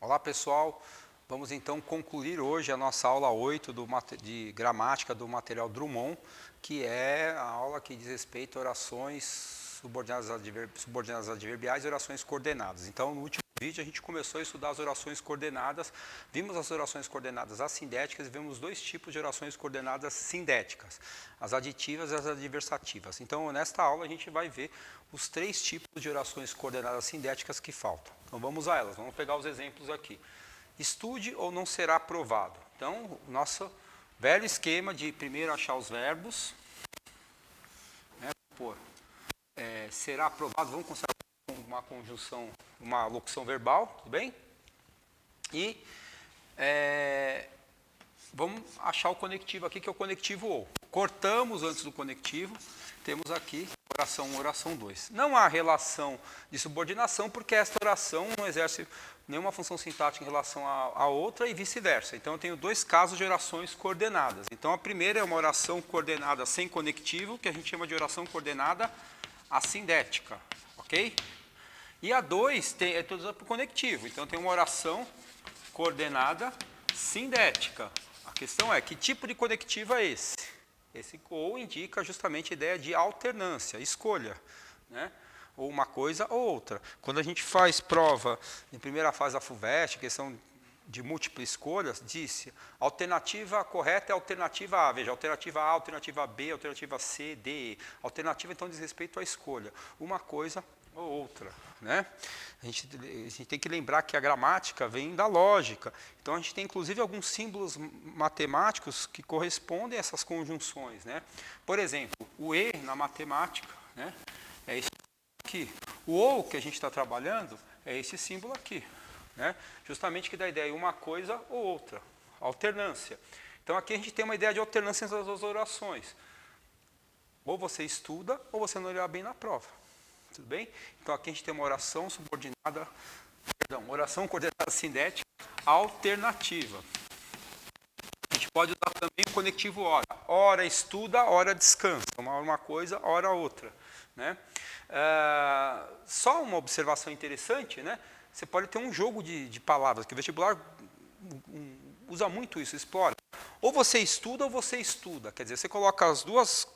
Olá pessoal, vamos então concluir hoje a nossa aula 8 de gramática do material Drummond, que é a aula que diz respeito a orações subordinadas adverbiais e orações coordenadas. Então no último vídeo a gente começou a estudar as orações coordenadas, vimos as orações coordenadas assindéticas e vimos dois tipos de orações coordenadas sindéticas, as aditivas e as adversativas. Então nesta aula a gente vai ver os três tipos de orações coordenadas sindéticas que faltam. Então vamos a elas, vamos pegar os exemplos aqui. Estude ou não será aprovado. Então, o nosso velho esquema de primeiro achar os verbos, né, será aprovado, vamos considerar uma conjunção, uma locução verbal, tudo bem? E vamos achar o conectivo aqui, que é o conectivo ou. Cortamos antes do conectivo, temos aqui oração 1, oração 2. Não há relação de subordinação, porque esta oração não exerce nenhuma função sintática em relação à outra e vice-versa. Então, eu tenho dois casos de orações coordenadas. Então, a primeira é uma oração coordenada sem conectivo, que a gente chama de oração coordenada assindética, ok? E a 2 é toda por conectivo. Então, tem uma oração coordenada sindética. A questão é, que tipo de conectivo é esse? Esse ou indica justamente a ideia de alternância, escolha, né? Ou uma coisa ou outra. Quando a gente faz prova em primeira fase da FUVEST, questão de múltipla escolha, disse alternativa correta é a alternativa A. Veja, alternativa A, alternativa B, alternativa C, D, E. Alternativa, então, diz respeito à escolha. Uma coisa ou outra, né? A gente tem que lembrar que a gramática vem da lógica. Então, a gente tem, inclusive, alguns símbolos matemáticos que correspondem a essas conjunções, né? Por exemplo, o E na matemática, né, é esse aqui. O OU que a gente está trabalhando é esse símbolo aqui, né? Justamente que dá a ideia de uma coisa ou outra, alternância. Então, aqui a gente tem uma ideia de alternância entre as duas orações. Ou você estuda, ou você não irá bem na prova. Tudo bem? Então, aqui a gente tem uma oração subordinada, oração coordenada sindética alternativa. A gente pode usar também o conectivo hora. Hora estuda, hora descansa. Uma coisa, hora outra, né? Só uma observação interessante, né? Você pode ter um jogo de palavras, que o vestibular usa muito isso, explora. Ou você estuda ou você estuda. Quer dizer, você coloca as duas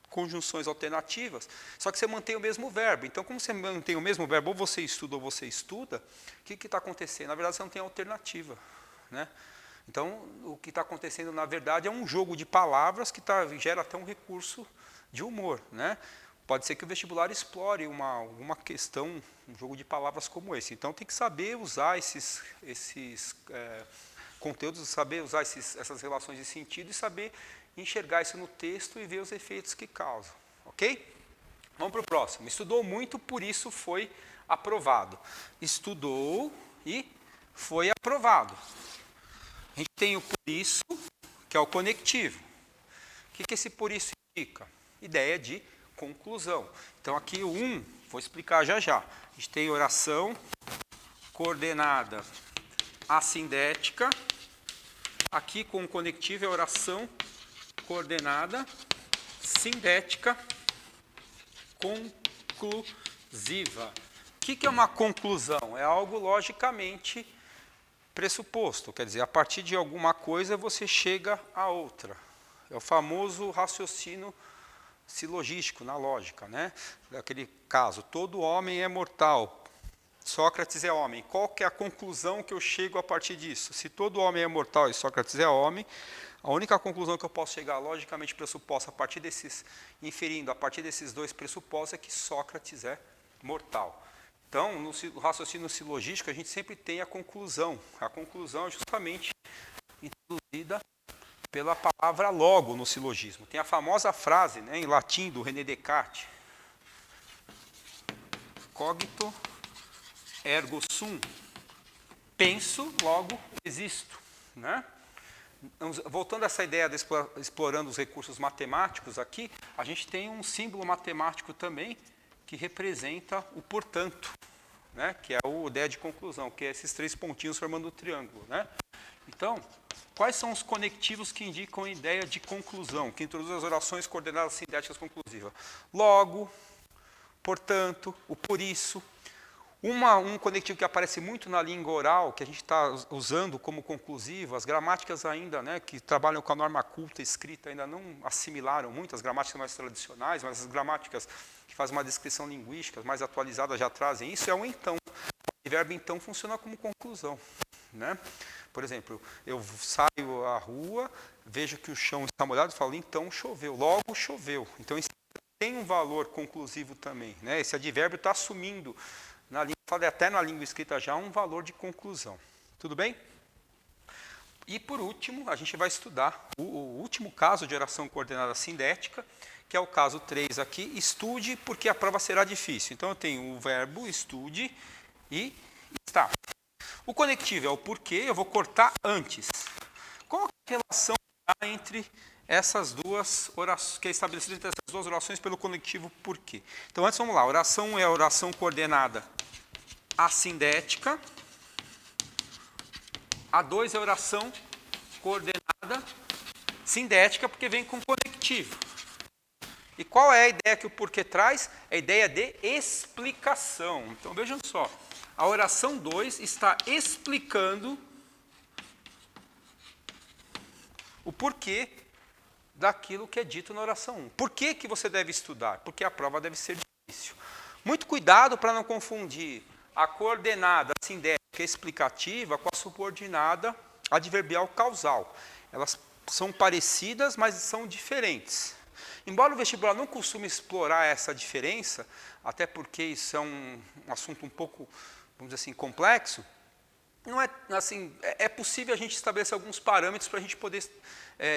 conjunções alternativas, só que você mantém o mesmo verbo. Então, como você mantém o mesmo verbo, ou você estuda, o que está acontecendo? Na verdade, você não tem alternativa, né? Então, o que está acontecendo, na verdade, é um jogo de palavras que gera até um recurso de humor, né? Pode ser que o vestibular explore alguma questão, um jogo de palavras como esse. Então, tem que saber usar esses conteúdos, saber usar essas relações de sentido e saber enxergar isso no texto e ver os efeitos que causam, ok? Vamos para o próximo. Estudou muito, por isso foi aprovado. Estudou e foi aprovado. A gente tem o por isso, que é o conectivo. O que esse por isso indica? Ideia de conclusão. Então, aqui o 1, vou explicar já já. A gente tem oração coordenada assindética. Aqui, com o conectivo, é oração coordenada sindética conclusiva. O que é uma conclusão? É algo logicamente pressuposto, quer dizer, a partir de alguma coisa você chega a outra. É o famoso raciocínio silogístico na lógica, né? Daquele caso, todo homem é mortal, Sócrates é homem. Qual que é a conclusão que eu chego a partir disso? Se todo homem é mortal e Sócrates é homem, a única conclusão que eu posso chegar logicamente pressuposta inferindo a partir desses dois pressupostos é que Sócrates é mortal. Então, no raciocínio silogístico, a gente sempre tem a conclusão. A conclusão é justamente introduzida pela palavra logo no silogismo. Tem a famosa frase, né, em latim do René Descartes: cogito ergo sum, penso, logo existo, né? Voltando a essa ideia de explorando os recursos matemáticos aqui, a gente tem um símbolo matemático também que representa o portanto, né? Que é a ideia de conclusão, que é esses três pontinhos formando o triângulo, né? Então, quais são os conectivos que indicam a ideia de conclusão, que introduzem as orações coordenadas sindéticas conclusivas? Logo, portanto, o por isso. Um conectivo que aparece muito na língua oral, que a gente está usando como conclusivo, as gramáticas ainda, né, que trabalham com a norma culta escrita, ainda não assimilaram muito, as gramáticas mais tradicionais, mas as gramáticas que fazem uma descrição linguística mais atualizada já trazem isso, é o então. O verbo então funciona como conclusão. Né? Por exemplo, eu saio à rua, vejo que o chão está molhado e falo, então choveu, logo choveu. Então isso tem um valor conclusivo também. Né? Esse advérbio está assumindo, até na língua escrita já, um valor de conclusão. Tudo bem? E por último, a gente vai estudar o último caso de oração coordenada sindética, que é o caso 3 aqui, estude porque a prova será difícil. Então eu tenho o verbo estude e está. O conectivo é o porquê, eu vou cortar antes. Qual é a relação entre essas duas orações, que é estabelecida entre essas duas orações pelo conectivo porquê? Então antes vamos lá, a oração é a oração coordenada assindética. A2 é a oração coordenada sindética, porque vem com conectivo. E qual é a ideia que o porquê traz? É a ideia de explicação. Então vejam só. A oração 2 está explicando o porquê daquilo que é dito na oração 1. Por que que você deve estudar? Porque a prova deve ser difícil. Muito cuidado para não confundir a coordenada sindética explicativa com a subordinada adverbial causal. Elas são parecidas, mas são diferentes. Embora o vestibular não costume explorar essa diferença, até porque isso é um assunto um pouco, vamos dizer assim, complexo, não é assim, é possível a gente estabelecer alguns parâmetros para a gente poder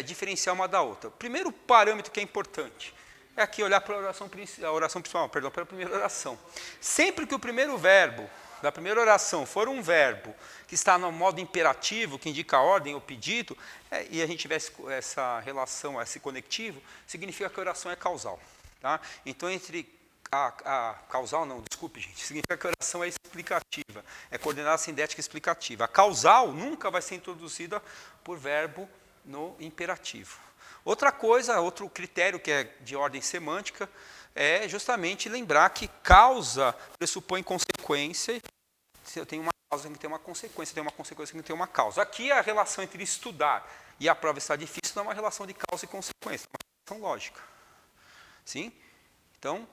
diferenciar uma da outra. O primeiro parâmetro que é importante é aqui olhar para a oração principal, perdão, para a primeira oração. Sempre que o primeiro verbo da primeira oração for um verbo que está no modo imperativo, que indica ordem ou pedido, e a gente tiver essa relação, esse conectivo, significa que a oração é causal. Tá? Então, entre causal não, desculpe, gente, significa que a oração é explicativa, é coordenada sindética explicativa. A causal nunca vai ser introduzida por verbo no imperativo. Outra coisa, outro critério que é de ordem semântica, é justamente lembrar que causa pressupõe consequência. Se eu tenho uma causa, tem que ter uma consequência. Se eu tenho uma consequência, tem que ter uma causa. Aqui a relação entre estudar e a prova estar difícil não é uma relação de causa e consequência, é uma relação lógica. Sim? Então,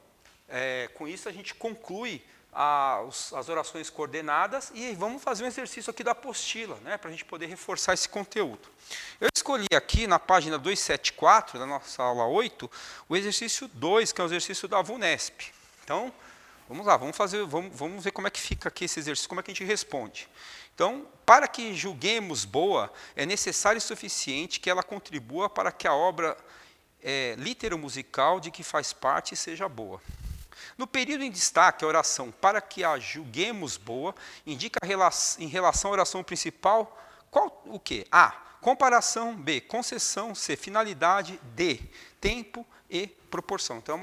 com isso a gente conclui as orações coordenadas e vamos fazer um exercício aqui da apostila, né, para a gente poder reforçar esse conteúdo. Eu escolhi aqui na página 274 da nossa aula 8 o exercício 2, que é o exercício da VUNESP. Então, vamos lá, vamos ver como é que fica aqui esse exercício, como é que a gente responde. Então, para que julguemos boa, é necessário e suficiente que ela contribua para que a obra litero-musical de que faz parte seja boa. No período em destaque, a oração para que a julguemos boa indica em relação à oração principal o quê? A. Comparação. B. Concessão. C. Finalidade. D. Tempo e proporção. Então,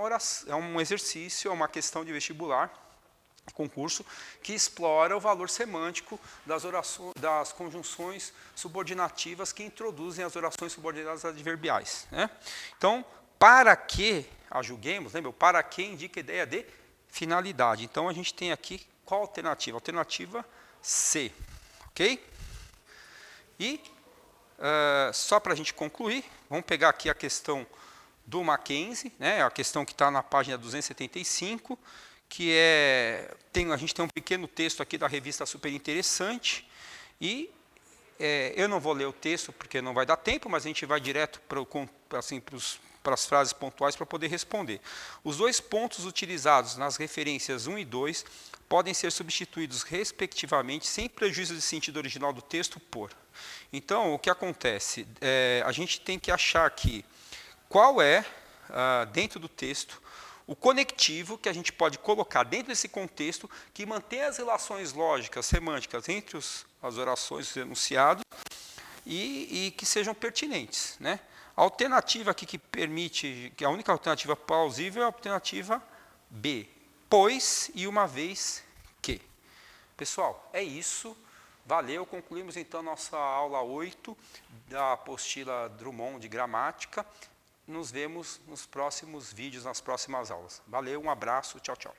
é um exercício, é uma questão de vestibular, concurso, que explora o valor semântico das conjunções subordinativas que introduzem as orações subordinadas adverbiais. Né? Então, para que a julguemos, lembra? O para que indica a ideia de finalidade. Então, a gente tem aqui qual alternativa? Alternativa C. Ok? E, só para a gente concluir, vamos pegar aqui a questão do Mackenzie, né? A questão que está na página 275, que a gente tem um pequeno texto aqui da revista Super Interessante, e eu não vou ler o texto porque não vai dar tempo, mas a gente vai direto para as frases pontuais para poder responder. Os dois pontos utilizados nas referências 1 e 2 podem ser substituídos respectivamente, sem prejuízo do sentido original do texto, por. Então, o que acontece? A gente tem que achar aqui qual é, dentro do texto, o conectivo que a gente pode colocar dentro desse contexto que mantém as relações lógicas, semânticas entre as orações, os enunciados, e que sejam pertinentes. Né? A alternativa aqui que a única alternativa plausível é a alternativa B, pois e uma vez que. Pessoal, é isso. Valeu, concluímos então nossa aula 8 da apostila Drummond de gramática. Nos vemos nos próximos vídeos, nas próximas aulas. Valeu, um abraço, tchau, tchau.